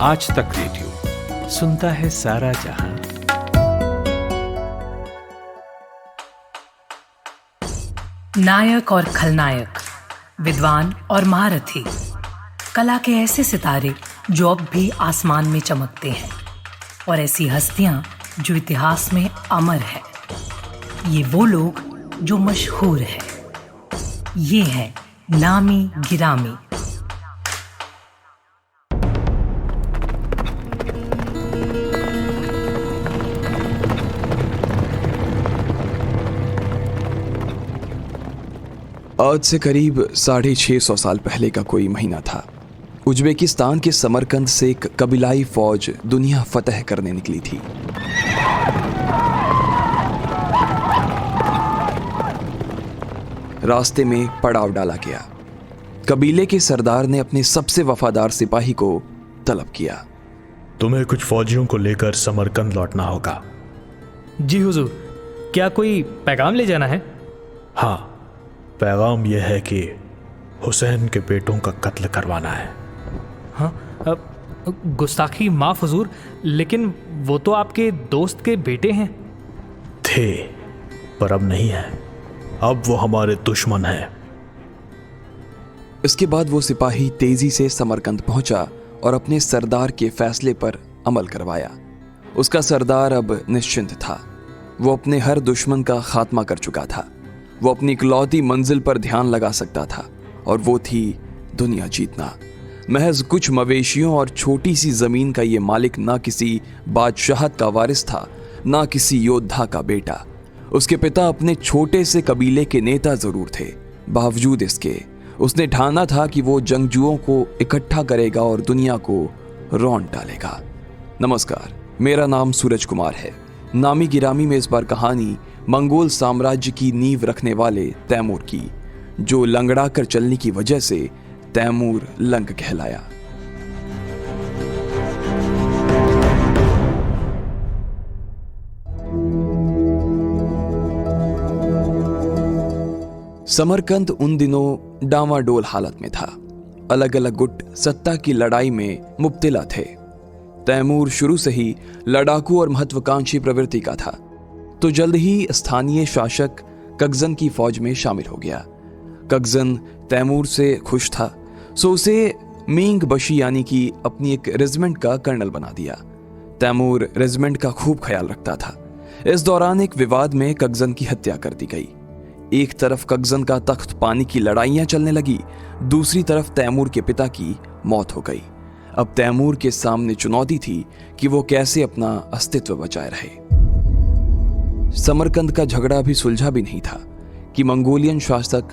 आज तक रेडियो सुनता है सारा जहां। नायक और खलनायक, विद्वान और महारथी, कला के ऐसे सितारे जो अब भी आसमान में चमकते हैं, और ऐसी हस्तियां जो इतिहास में अमर है। ये वो लोग जो मशहूर हैं। ये है नामी गिरामी। आज से करीब 650 साल पहले का कोई महीना था। उज्बेकिस्तान के समरकंद से एक कबीलाई फौज दुनिया फतह करने निकली थी। रास्ते में पड़ाव डाला गया। कबीले के सरदार ने अपने सबसे वफादार सिपाही को तलब किया। तुम्हें कुछ फौजियों को लेकर समरकंद लौटना होगा। जी हुजूर, क्या कोई पैगाम ले जाना है? हाँ, पैगाम यह है कि हुसैन के बेटों का कत्ल करवाना है। हाँ, गुस्ताखी माफ हुजूर, लेकिन वो तो आपके दोस्त के बेटे हैं। थे, पर अब नहीं है। अब वो हमारे दुश्मन हैं। इसके बाद वो सिपाही तेजी से समरकंद पहुंचा और अपने सरदार के फैसले पर अमल करवाया। उसका सरदार अब निश्चिंत था। वो अपने हर दुश्मन का खात्मा कर चुका था। वो अपनी इकलौती मंजिल पर ध्यान लगा सकता था, और वो थी दुनिया जीतना। महज कुछ मवेशियों और छोटी सी जमीन का ये मालिक ना किसी बादशाहत का वारिस था, ना किसी योद्धा का बेटा। उसके पिता अपने छोटे से कबीले के नेता जरूर थे। बावजूद इसके उसने ठाना था कि वो जंगजुओं को इकट्ठा करेगा और दुनिया को रौंद डालेगा। नमस्कार, मेरा नाम सूरज कुमार है। नामी गिरामी में इस बार कहानी मंगोल साम्राज्य की नींव रखने वाले तैमूर की, जो लंगड़ा कर चलने की वजह से तैमूर लंग कहलाया। समरकंद उन दिनों डामाडोल हालत में था। अलग अलग गुट सत्ता की लड़ाई में मुब्तिला थे। तैमूर शुरू से ही लड़ाकू और महत्वाकांक्षी प्रवृत्ति का था, तो जल्द ही स्थानीय शासक कगजन की फौज में शामिल हो गया। कगजन तैमूर से खुश था, सो उसे मींग बशी यानी कि अपनी एक रेजिमेंट का कर्नल बना दिया। तैमूर रेजिमेंट का खूब ख्याल रखता था। इस दौरान एक विवाद में कगजन की हत्या कर दी गई। एक तरफ कगजन का तख्त पानी की लड़ाइयां चलने लगी, दूसरी तरफ तैमूर के पिता की मौत हो गई। अब तैमूर के सामने चुनौती थी कि वो कैसे अपना अस्तित्व बचाए रहे। समरकंद का झगड़ा भी सुलझा भी नहीं था कि मंगोलियन शासक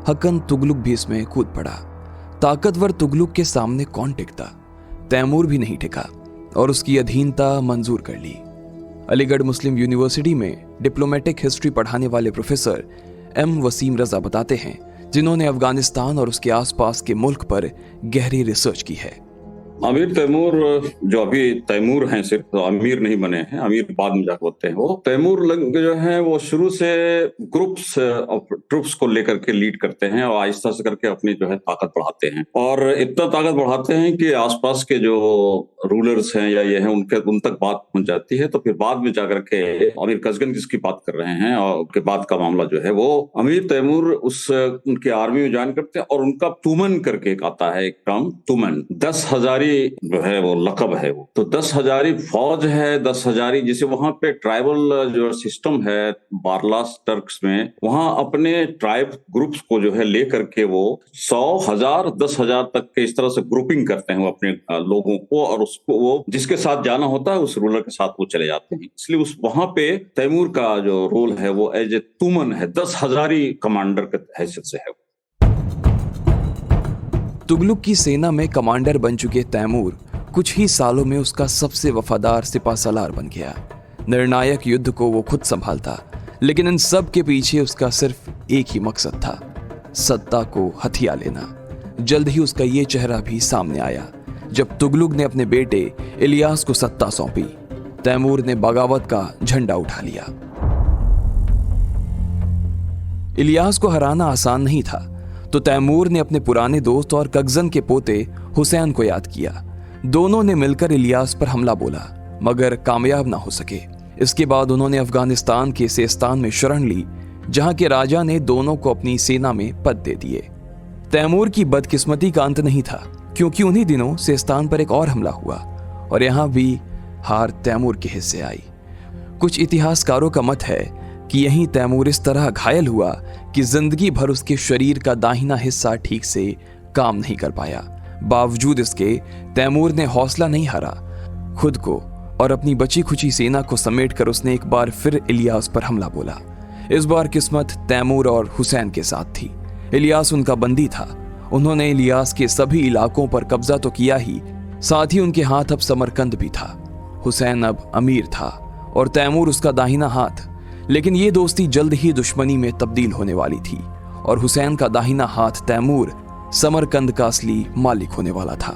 हकन तुगलुक भी इसमें कूद पड़ा। ताकतवर तुगलुक के सामने कौन टिकता? तैमूर भी नहीं टिका और उसकी अधीनता मंजूर कर ली। अलीगढ़ मुस्लिम यूनिवर्सिटी में डिप्लोमेटिक हिस्ट्री पढ़ाने वाले प्रोफेसर एम वसीम रजा बताते हैं, जिन्होंने अफगानिस्तान और उसके आसपास के मुल्क पर गहरी रिसर्च की है। अमीर तैमूर, जो अभी तैमूर हैं, सिर्फ तो अमीर नहीं बने हैं, अमीर बाद में जाकर होते हैं। वो तैमूर जो है वो शुरू से ग्रुप्स ऑफ ट्रूप्स को लेकर के लीड करते हैं और आहिस्ता से करके अपनी जो है ताकत बढ़ाते हैं, और इतना ताकत बढ़ाते हैं कि आसपास के जो रूलर्स हैं या ये हैं उन तक बात पहुंच जाती है। तो फिर बाद में जाकर के अमीर कज़गन जिसकी बात कर रहे हैं, और उसके बाद का मामला जो है वो अमीर तैमूर उनकी आर्मी में ज्वाइन करते हैं, और उनका तुमन करके एक आता है, एक टर्म तुमन, 10,000 जो है वो लकब है। वो तो 10,000 फौज है, 10,000 जिसे वहां पे ट्राइबल जो सिस्टम है बारलास टर्क्स में, वहां अपने ट्राइब ग्रुप्स को जो है लेकर के वो 100,000 10,000 तक के इस तरह से ग्रुपिंग करते हैं वो अपने लोगों को, और उसको वो जिसके साथ जाना होता है उस रूलर के साथ वो चले जाते हैं। इसलिए उस वहां पे तैमूर का जो रोल है वो एज ए तुमन है, 10,000 कमांडर के हैसियत से है। तुगलुक की सेना में कमांडर बन चुके तैमूर कुछ ही सालों में उसका सबसे वफादार सिपाहसालार बन गया। निर्णायक युद्ध को वो खुद संभालता, लेकिन इन सब के पीछे उसका सिर्फ एक ही मकसद था, सत्ता को हथिया लेना। जल्द ही उसका ये चेहरा भी सामने आया जब तुगलुक ने अपने बेटे इलियास को सत्ता सौंपी। तैमूर ने बगावत का झंडा उठा लिया। इलियास को हराना आसान नहीं था, तो तैमूर ने अपने पुराने दोस्त और कगजन के पोते हुसैन को याद किया। दोनों ने मिलकर इलियास पर हमला बोला, मगर कामयाब ना हो सके। इसके बाद उन्होंने अफगानिस्तान के सेस्तान में शरण ली, जहां के राजा ने दोनों को अपनी सेना में पद दे दिए। तैमूर की बदकिस्मती का अंत नहीं था, क्योंकि उन्हीं दिनों सेस्तान पर एक और हमला हुआ और यहां भी हार तैमूर के हिस्से आई। कुछ इतिहासकारों का मत है कि यहीं तैमूर इस तरह घायल हुआ कि जिंदगी भर उसके शरीर का दाहिना हिस्सा ठीक से काम नहीं कर पाया। बावजूद इसके तैमूर ने हौसला नहीं हारा। खुद को और अपनी बची खुची सेना को समेटकर उसने एक बार फिर इलियास पर हमला बोला। इस बार किस्मत तैमूर और हुसैन के साथ थी। इलियास उनका बंदी था। उन्होंने इलियास के सभी इलाकों पर कब्जा तो किया ही, साथ ही उनके हाथ अब समरकंद भी था। हुसैन अब अमीर था और तैमूर उसका दाहिना हाथ। लेकिन ये दोस्ती जल्द ही दुश्मनी में तब्दील होने वाली थी और हुसैन का दाहिना हाथ तैमूर समरकंद का असली मालिक होने वाला था।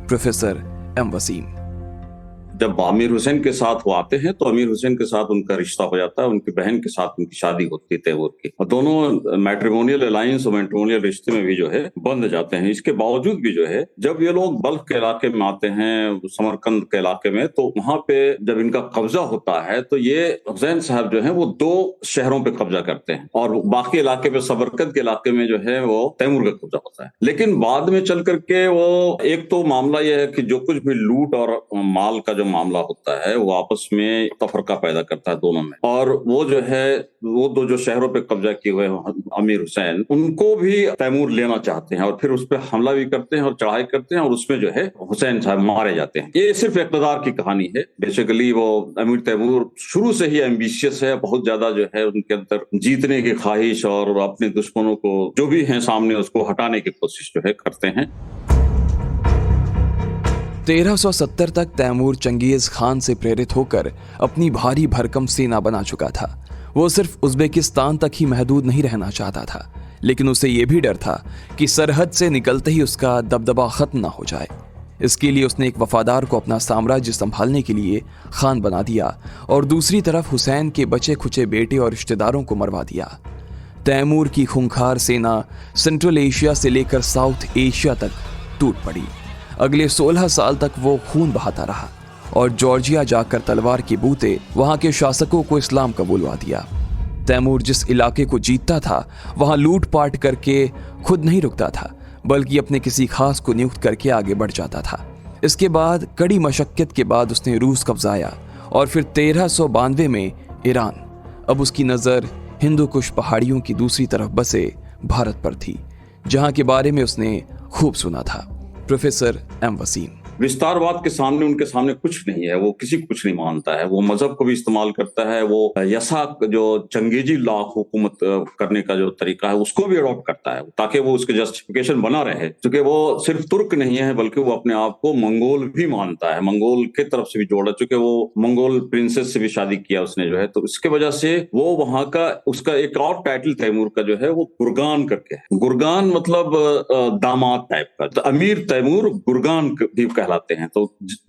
Professor M Wasim. जब आमिर हुसैन के साथ वो आते हैं तो आमिर हुसैन के साथ उनका रिश्ता हो जाता है, उनकी बहन के साथ उनकी शादी होती है तैमूर की, और दोनों मैट्रिमोनियल अलायंस और मैट्रिमोनियल रिश्ते में भी जो है बंध जाते हैं। इसके बावजूद भी जो है जब ये लोग बल्ख के इलाके में आते हैं, समरकंद के इलाके में, तो वहां पे जब इनका कब्जा होता है तो ये हुसैन साहब जो है वो 2 शहरों पे कब्जा करते हैं और बाकी इलाके पे, समरकंद के इलाके में जो है वो तैमूर का कब्जा होता है। लेकिन बाद में चल करके वो एक तो मामला यह है कि जो कुछ भी लूट और माल का मामला होता है वो आपस में तफरका पैदा करता है दोनों में, और वो जो है वो 2 जो शहरों पे कब्जा किए हुए अमीर हुसैन, उनको भी तैमूर लेना चाहते हैं और फिर उस पर हमला भी करते हैं और चढ़ाई करते हैं और उसमें जो है हुसैन साहब मारे जाते हैं। ये सिर्फ इक़्तिदार की कहानी है। बेसिकली वो अमीर तैमूर शुरू से ही एम्बिशियस है, बहुत ज्यादा जो है उनके अंदर जीतने की ख्वाहिश और अपने दुश्मनों को जो भी है सामने उसको हटाने की कोशिश जो है करते हैं। 1370 तक तैमूर चंगेज खान से प्रेरित होकर अपनी भारी भरकम सेना बना चुका था। वो सिर्फ उज़्बेकिस्तान तक ही महदूद नहीं रहना चाहता था, लेकिन उसे यह भी डर था कि सरहद से निकलते ही उसका दबदबा खत्म ना हो जाए। इसके लिए उसने एक वफादार को अपना साम्राज्य संभालने के लिए खान बना दिया और दूसरी तरफ हुसैन के बचे खुचे बेटे और रिश्तेदारों को मरवा दिया। तैमूर की खूंखार सेना सेंट्रल एशिया से लेकर साउथ एशिया तक टूट पड़ी। अगले 16 साल तक वो खून बहाता रहा और जॉर्जिया जाकर तलवार के बूते वहां के शासकों को इस्लाम कबूलवा दिया। तैमूर जिस इलाके को जीतता था वहां लूटपाट करके खुद नहीं रुकता था, बल्कि अपने किसी खास को नियुक्त करके आगे बढ़ जाता था। इसके बाद कड़ी मशक्कत के बाद उसने रूस कब्जाया और फिर 1392 में ईरान। अब उसकी नज़र हिंदू कुश पहाड़ियों की दूसरी तरफ बसे भारत पर थी, जहां के बारे में उसने खूब सुना था। Professor M Wasim. विस्तारवाद के सामने उनके सामने कुछ नहीं है, वो किसी को कुछ नहीं मानता है। वो मजहब को भी इस्तेमाल करता है, वो यसा जो चंगेजी लॉ हुकूमत करने का जो तरीका है उसको भी अडॉप्ट करता है ताकि वो उसके जस्टिफिकेशन बना रहे, क्योंकि वो सिर्फ तुर्क नहीं है बल्कि वो अपने आप को मंगोल भी मानता है, मंगोल की तरफ से भी जोड़ा, चूंकि वो मंगोल प्रिंसेस से भी शादी किया उसने जो है, तो इसके वजह से वो वहां का उसका एक और टाइटल तैमूर का जो है वो गुरगान करके है। गुरगान मतलब दामाद टाइप का, तो अमीर तैमूर गुरगान भी कहलाते हैं। तो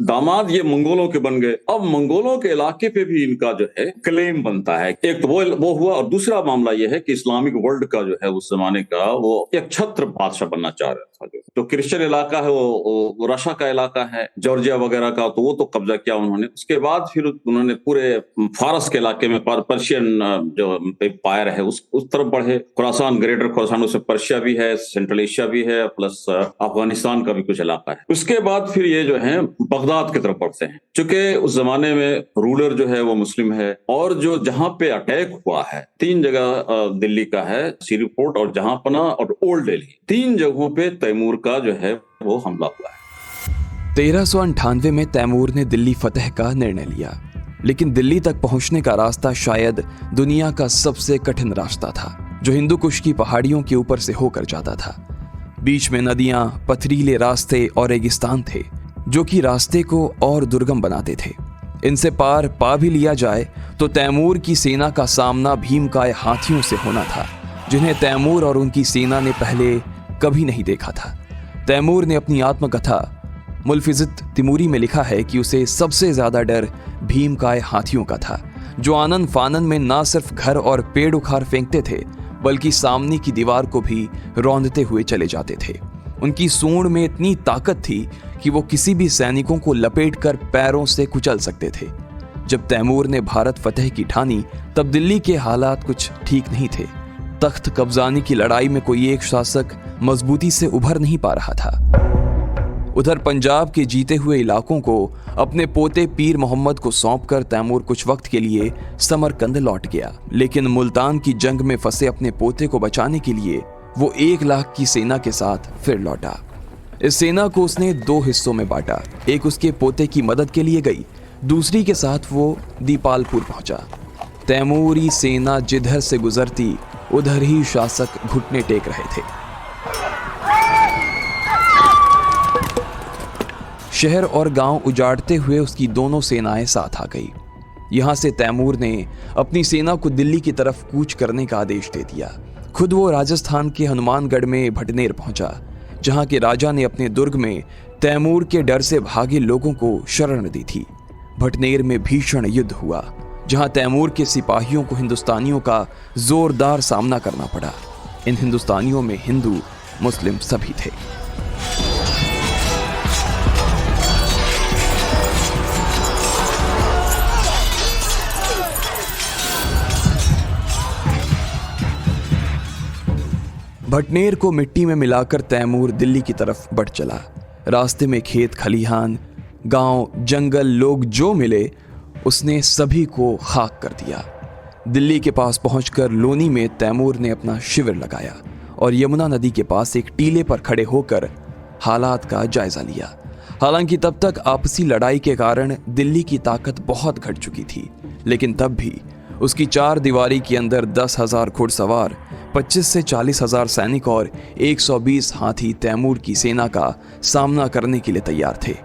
दामाद ये मंगोलों के बन गए। अब मंगोलों के इलाके पे भी इनका जो है क्लेम बनता है। एक तो वो हुआ, और दूसरा मामला ये है कि इस्लामिक वर्ल्ड का जो है उस जमाने का वो एक छत्र बादशाह बनना चाह रहा था। जो क्रिश्चियन इलाका है वो रशिया का इलाका है, जॉर्जिया वगैरह का, तो वो तो कब्जा किया उन्होंने। उसके बाद फिर उन्होंने पूरे फारस के इलाके में पर्शियन जो एम्पायर है उस तरफ बढ़े। खुरासान, ग्रेटर खुरासान, उसमें पर्शिया भी है, सेंट्रल एशिया भी है, प्लस अफगानिस्तान का भी कुछ इलाका है। उसके बाद फिर ये जो है बगदाद की तरफ बढ़ते हैं, चूंकि उस जमाने में रूलर जो है वो मुस्लिम है, और जो जहां पे अटैक हुआ है 3 जगह दिल्ली का है, सीरी फोर्ट और जहांपना और ओल्ड दिल्ली, 3 जगहों पे तैमूर का जो है वो हमला हुआ है। 1398 में तैमूर ने दिल्ली फतह का निर्णय लिया, लेकिन दिल्ली तक पहुंचने का रास्ता शायद दुनिया का सबसे कठिन रास्ता था, जो हिंदू कुश की पहाड़ियों के ऊपर से होकर जाता था। बीच में नदियां, पथरीले रास्ते और रेगिस्तान थे, जो कि रास्ते को और दुर्गम बनाते थे। इनसे पार पा भी लिया जाए तो तैमूर की सेना का सामना भीमकाय हाथियों से होना था, जिन्हें तैमूर और उनकी सेना ने पहले कभी नहीं देखा था। तैमूर ने अपनी आत्मकथा मुल्फिज़त तिमूरी में लिखा है कि उसे सबसे ज्यादा डर भीमकाय हाथियों का था, जो आनन फानन में ना सिर्फ घर और पेड़ उखाड़ फेंकते थे, बल्कि सामने की दीवार को भी रौंदते हुए चले जाते थे। उनकी सूंड में इतनी ताकत थी कि वो किसी भी सैनिकों को लपेटकर पैरों से कुचल सकते थे। जब तैमूर ने भारत फतेह की ठानी तब दिल्ली के हालात कुछ ठीक नहीं थे। तख्त कब्जाने की लड़ाई में कोई एक शासक मजबूती से उभर नहीं पा रहा था। उधर पंजाब के जीते हुए इलाकों को अपने पोते पीर मोहम्मद को सौंपकर तैमूर कुछ वक्त के लिए समरकंद लौट गया, लेकिन मुल्तान की जंग में फंसे अपने पोते को बचाने के लिए वो 1 लाख की सेना के साथ फिर लौटा। इस सेना को उसने 2 हिस्सों में बांटा। एक उसके पोते की मदद के लिए गई, दूसरी के साथ वो दीपालपुर पहुंचा। तैमूरी सेना जिधर से गुजरती उधर ही शासक घुटने टेक रहे थे। शहर और गांव उजाड़ते हुए उसकी दोनों सेनाएं साथ आ गई। यहां से तैमूर ने अपनी सेना को दिल्ली की तरफ कूच करने का आदेश दे दिया। खुद वो राजस्थान के हनुमानगढ़ में भटनेर पहुंचा, जहां के राजा ने अपने दुर्ग में तैमूर के डर से भागे लोगों को शरण दी थी। भटनेर में भीषण युद्ध हुआ, जहां तैमूर के सिपाहियों को हिंदुस्तानियों का जोरदार सामना करना पड़ा। इन हिंदुस्तानियों में हिंदू मुस्लिम सभी थे। भटनेर को मिट्टी में मिलाकर तैमूर दिल्ली की तरफ बढ़ चला। रास्ते में खेत खलिहान, गांव, जंगल, लोग जो मिले उसने सभी को खाक कर दिया। दिल्ली के पास पहुंचकर लोनी में तैमूर ने अपना शिविर लगाया और यमुना नदी के पास एक टीले पर खड़े होकर हालात का जायजा लिया। हालांकि तब तक आपसी लड़ाई के कारण दिल्ली की ताकत बहुत घट चुकी थी, लेकिन तब भी उसकी 4 दीवारी के अंदर 10,000 घुड़सवार, 25 से 40,000 सैनिक और 120 हाथी तैमूर की सेना का सामना करने के लिए तैयार थे।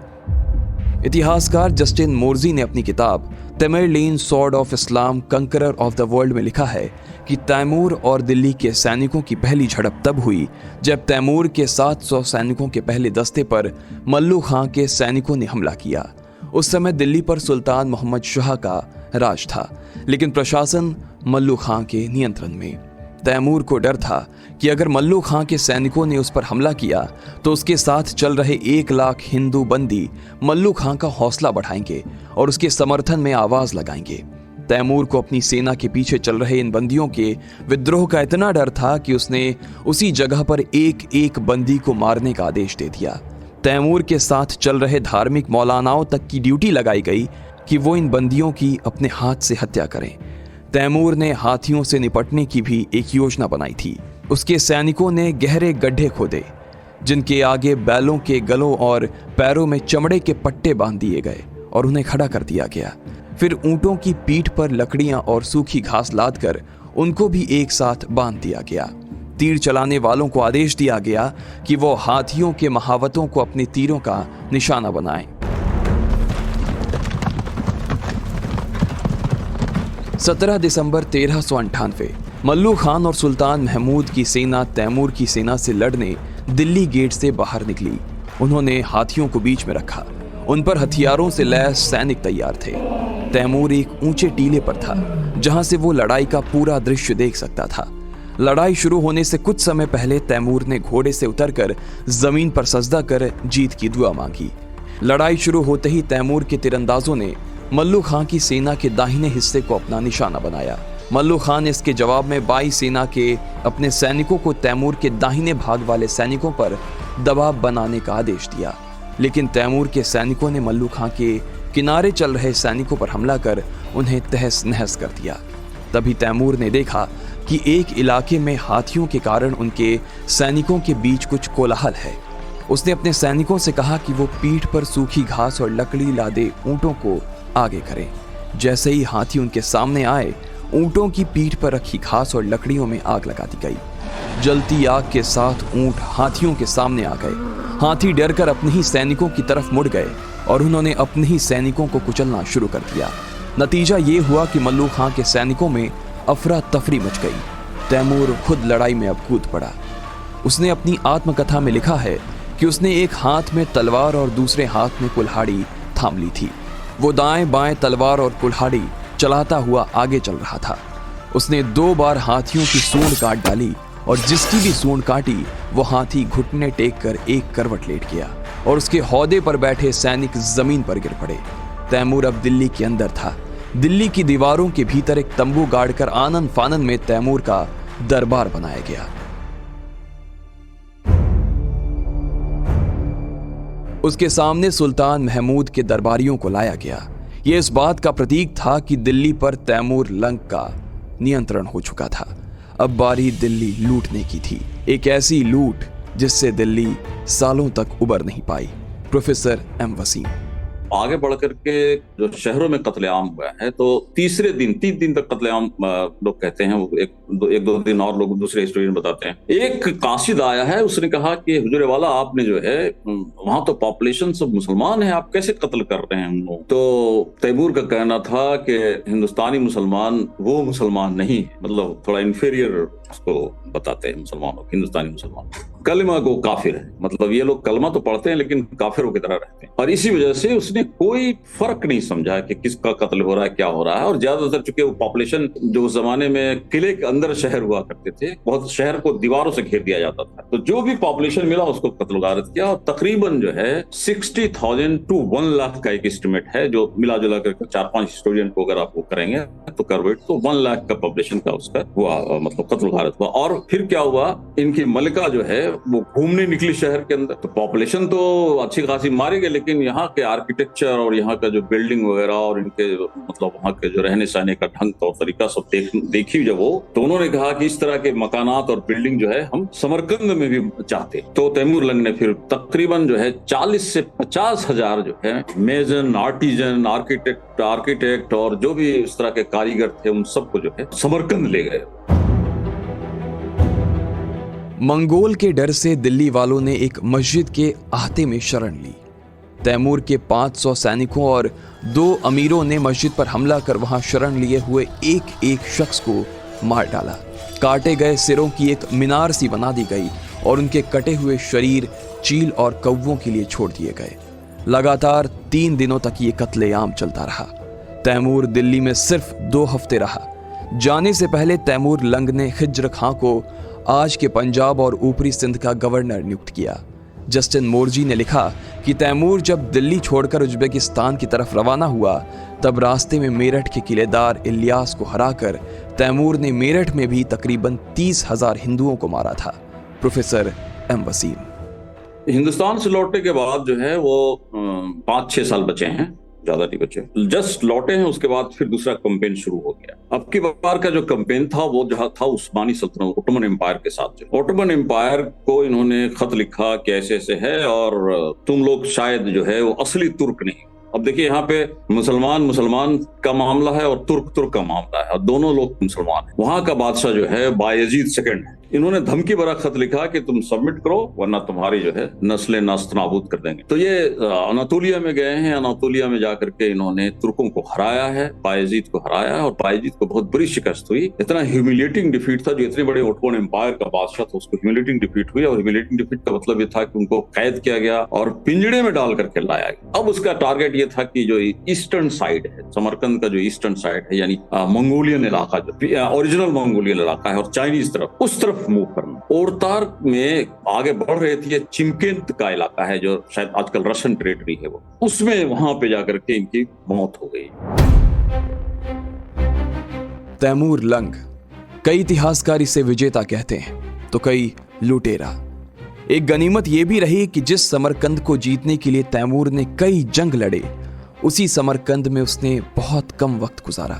इतिहासकार जस्टिन मोर्जी ने अपनी किताब Tamerlane sword of Islam conqueror of the world में लिखा है कि तैमूर और दिल्ली के सैनिकों की पहली झड़प तब हुई जब तैमूर के 700 सैनिकों के पहले दस्ते पर मल्लू खां के सैनिकों ने हमला किया। उस समय दिल्ली पर सुल्तान मोहम्मद शाह का राज था, लेकिन प्रशासन मल्लू खां के नियंत्रण में। तैमूर को डर था कि अगर मल्लू खां के सैनिकों ने उस पर हमला किया तो उसके साथ चल रहे 1 लाख हिंदू बंदी मल्लू खां का हौसला बढ़ाएंगे और उसके समर्थन में आवाज लगाएंगे। तैमूर को अपनी सेना के पीछे चल रहे इन बंदियों के विद्रोह का इतना डर था कि उसने उसी जगह पर एक बंदी को मारने का आदेश दे दिया। तैमूर के साथ चल रहे धार्मिक मौलानाओं तक की ड्यूटी लगाई गई कि वो इन बंदियों की अपने हाथ से हत्या करें। तैमूर ने हाथियों से निपटने की भी एक योजना बनाई थी। उसके सैनिकों ने गहरे गड्ढे खोदे, जिनके आगे बैलों के गलों और पैरों में चमड़े के पट्टे बांध दिए गए और उन्हें खड़ा कर दिया गया। फिर ऊंटों की पीठ पर लकड़ियां और सूखी घास लादकर उनको भी एक साथ बांध दिया गया। तीर चलाने वालों को आदेश दिया गया कि वो हाथियों के महावतों को अपने तीरों का निशाना बनाएं। 17 दिसंबर 1398 मल्लू खान और सुल्तान महमूद की सेना तैमूर की सेना से लड़ने दिल्ली गेट से बाहर निकली। उन्होंने हाथियों को बीच में रखा। उन पर हथियारों से लैस सैनिक तैयार थे। तैमूर एक ऊंचे टीले पर था, जहां से वो लड़ाई का पूरा दृश्य देख सकता था। लड़ाई शुरू होने से कुछ समय पहले तैमूर ने घोड़े से उतरकर जमीन पर सजदा कर जीत की दुआ मांगी। लड़ाई शुरू होते ही तैमूर के तीरंदाजों ने मल्लू खां की सेना के दाहिने हिस्से को अपना निशाना बनाया। मल्लू खान ने इसके जवाब में बाई सेना के अपने सैनिकों को तैमूर के दाहिने भाग वाले सैनिकों पर दबाव बनाने का आदेश दिया, लेकिन तैमूर के सैनिकों ने मल्लू खां के किनारे चल रहे सैनिकों पर हमला कर उन्हें तहस नहस कर दिया। तभी तैमूर ने देखा कि एक इलाके में हाथियों के कारण उनके सैनिकों के बीच कुछ कोलाहल है। उसने अपने सैनिकों से कहा कि वो पीठ पर सूखी घास और लकड़ी लादे ऊंटों को आगे करें। जैसे ही हाथी उनके सामने आए, ऊंटों की पीठ पर रखी घास और लकड़ियों में आग लगा दी गई। जलती आग के साथ ऊंट हाथियों के सामने आ गए। हाथी डरकर अपने ही सैनिकों की तरफ मुड़ गए और उन्होंने अपने ही सैनिकों को कुचलना शुरू कर दिया। नतीजा ये हुआ कि मल्लू खां के सैनिकों में अफरा तफरी मच गई। तैमूर खुद लड़ाई में अब कूद पड़ा। उसने अपनी आत्मकथा में लिखा है कि उसने एक हाथ में तलवार और दूसरे हाथ में कुल्हाड़ी थाम ली थी। वो दाएं बाएं तलवार और कुल्हाड़ी चलाता हुआ आगे चल रहा था। उसने 2 बार हाथियों की सूंड काट डाली और जिसकी भी सूंड काटी वो हाथी घुटने टेक कर एक करवट लेट गया। और उसके हौदे पर बैठे सैनिक जमीन पर गिर पड़े। तैमूर अब दिल्ली के अंदर था। दिल्ली की दीवारों के भीतर एक तंबू गाड़कर आनन फानन में तैमूर का दरबार बनाया गया। उसके सामने सुल्तान महमूद के दरबारियों को लाया गया। यह इस बात का प्रतीक था कि दिल्ली पर तैमूर लंग का नियंत्रण हो चुका था। अब बारी दिल्ली लूटने की थी, एक ऐसी लूट जिससे दिल्ली सालों तक उबर नहीं पाई। Professor M Wasim. आगे बढ़ करके जो शहरों में कत्लेआम हुआ है, तो तीसरे दिन 3 दिन तक कत्लेआम लोग कहते हैं, वो एक दो दिन और लोग दूसरे हिस्टोरियन बताते हैं। एक कासिद आया है, उसने कहा कि हुजूर वाला आपने जो है वहां तो पॉपुलेशन सब मुसलमान है, आप कैसे कत्ल कर रहे हैं हम लोग। तो तैमूर का कहना था कि हिंदुस्तानी मुसलमान वो मुसलमान नहीं, मतलब थोड़ा इंफीरियर उसको बताते हैं मुसलमानों, हिंदुस्तानी मुसलमान कलमा को काफिर है, मतलब ये लोग कलमा तो पढ़ते हैं लेकिन काफिरों की तरह रहते हैं। और इसी वजह से उसने कोई फर्क नहीं समझा कि किसका कत्ल हो रहा है, क्या हो रहा है। और ज्यादातर चूंकि वो पॉपुलेशन जो उस जमाने में किले के अंदर शहर हुआ करते थे, बहुत शहर को दीवारों से घेर दिया जाता था, तो जो भी पॉपुलेशन मिला उसको कत्ल गारत किया। और तकरीबन जो है 60,000 to 1 लाख का एक एस्टिमेट है, जो मिला जुला करके 4-5 हिस्टोरियन को अगर आप वो करेंगे तो करवेट, तो 1 लाख का पॉपुलेशन का उसका हुआ, मतलब कत्ल गारत हुआ। और फिर क्या हुआ, इनकी मलिका जो है वो घूमने निकली शहर के अंदर, तो पॉपुलेशन तो अच्छी खासी मारी गई, लेकिन यहाँ के आर्किटेक्चर और यहाँ का जो बिल्डिंग वगैरह और इनके मतलब वहाँ के जो रहने सहने का ढंग और तरीका सब देखी जब वो, तो उन्होंने कहा कि इस तरह के मकानात और बिल्डिंग जो है हम समरकंद में भी चाहते। तो तैमूर लंग ने फिर तकरीबन जो है 40 से 50 हजार जो है मेजन, आर्टिजन, आर्किटेक्ट और जो भी इस तरह के कारीगर थे उन सबको जो है समरकंद ले गए। मंगोल के डर से दिल्ली वालों ने एक मस्जिद के आहते में शरण ली। तैमूर के 500 सैनिकों और 2 अमीरों ने मस्जिद पर हमला कर वहां शरण लिए हुए एक एक शख्स को मार डाला। काटे गए सिरों की एक मीनार सी बना दी गई और उनके कटे हुए शरीर चील और कौवों के लिए छोड़ दिए गए। लगातार 3 दिनों तक ये कत्लेआम चलता रहा। तैमूर दिल्ली में सिर्फ 2 हफ्ते रहा। जाने से पहले तैमूर लंग ने खिज्र खां को आज के पंजाब और ऊपरी सिंध का गवर्नर नियुक्त किया। जस्टिन मोर्जी ने लिखा कि तैमूर जब दिल्ली छोड़कर उज्बेकिस्तान की तरफ रवाना हुआ, तब रास्ते में मेरठ के किलेदार इलियास को हराकर तैमूर ने मेरठ में भी तकरीबन 30,000 हिंदुओं को मारा था। Professor M Wasim. हिंदुस्तान से लौटने के बाद जो है वो 5-6 साल बचे हैं, ज्यादा नहीं बचे, जस्ट लौटे हैं। उसके बाद फिर दूसरा कैंपेन शुरू हो गया। अब की बार का जो कैंपेन था वो जहां था उस्मानी सल्तनत, ओटोमन एम्पायर के साथ। जो ओटोमन एम्पायर को इन्होंने खत लिखा कि ऐसे ऐसे है और तुम लोग शायद जो है वो असली तुर्क नहीं। अब देखिए यहाँ पे मुसलमान का मामला है और तुर्क का मामला है, और दोनों लोग मुसलमान हैं। वहां का बादशाह जो है बायजीद सेकंड है। इन्होंने धमकी भरा खत लिखा कि तुम सबमिट करो वरना तुम्हारी जो है नस्लें नास्त नाबूद कर देंगे। तो ये अनातोलिया में गए हैं। अनातोलिया में जाकर के इन्होंने तुर्कों को हराया है, बायजीद को हराया है, और बायजीद को बहुत बड़ी शिकस्त हुई। इतना ह्यूमिलेटिंग डिफीट था, जो इतने बड़े ओटोमन एम्पायर का बादशाह था उसको ह्यूमिलेटिंग डिफीट हुई। और ह्यूमिलेटिंग डिफीट का मतलब ये था कि उनको कैद किया गया और पिंजड़े में डाल करके लाया गया। अब उसका टारगेट ये था कि जो ईस्टर्न साइड है, समरकंद का जो ईस्टर्न साइड है, यानी मंगोलियन इलाका, जो ओरिजिनल मंगोलियन इलाका है और चाइनीज तरफ, उस तरफ मूव करना। ओरतार में आगे बढ़ रहे थे। चिमकेंत का इलाका है जो शायद आजकल रशियन टेरिटरी है, वो उसमें वहां पे जाकर के इनकी मौत हो गई। तैमूर लंग, कई इतिहासकार इसे विजेता कहते हैं तो कई लुटेरा। एक गनीमत यह भी रही कि जिस समरकंद को जीतने के लिए तैमूर ने कई जंग लड़े, उसी समरकंद में उसने बहुत कम वक्त गुजारा।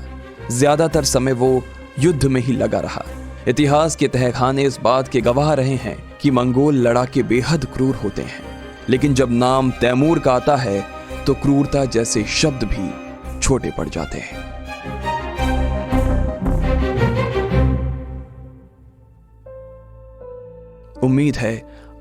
ज्यादातर समय वो युद्ध में ही लगा रहा। इतिहास के तहखाने इस बात के गवाह रहे हैं कि मंगोल लड़ाके बेहद क्रूर होते हैं, लेकिन जब नाम तैमूर का आता है तो क्रूरता जैसे शब्द भी छोटे पड़ जाते हैं। उम्मीद है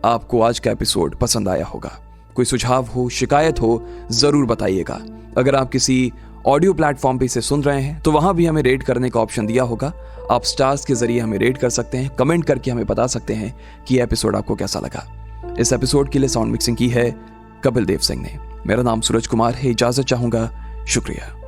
आपको आज का एपिसोड पसंद आया होगा। कोई सुझाव हो, शिकायत हो, जरूर बताइएगा। अगर आप किसी ऑडियो प्लेटफॉर्म पे इसे सुन रहे हैं तो वहां भी हमें रेट करने का ऑप्शन दिया होगा। आप स्टार्स के जरिए हमें रेट कर सकते हैं, कमेंट करके हमें बता सकते हैं कि एपिसोड आपको कैसा लगा। इस एपिसोड के लिए साउंड मिक्सिंग की है कपिल देव सिंह ने। मेरा नाम सूरज कुमार है। इजाजत चाहूंगा। शुक्रिया।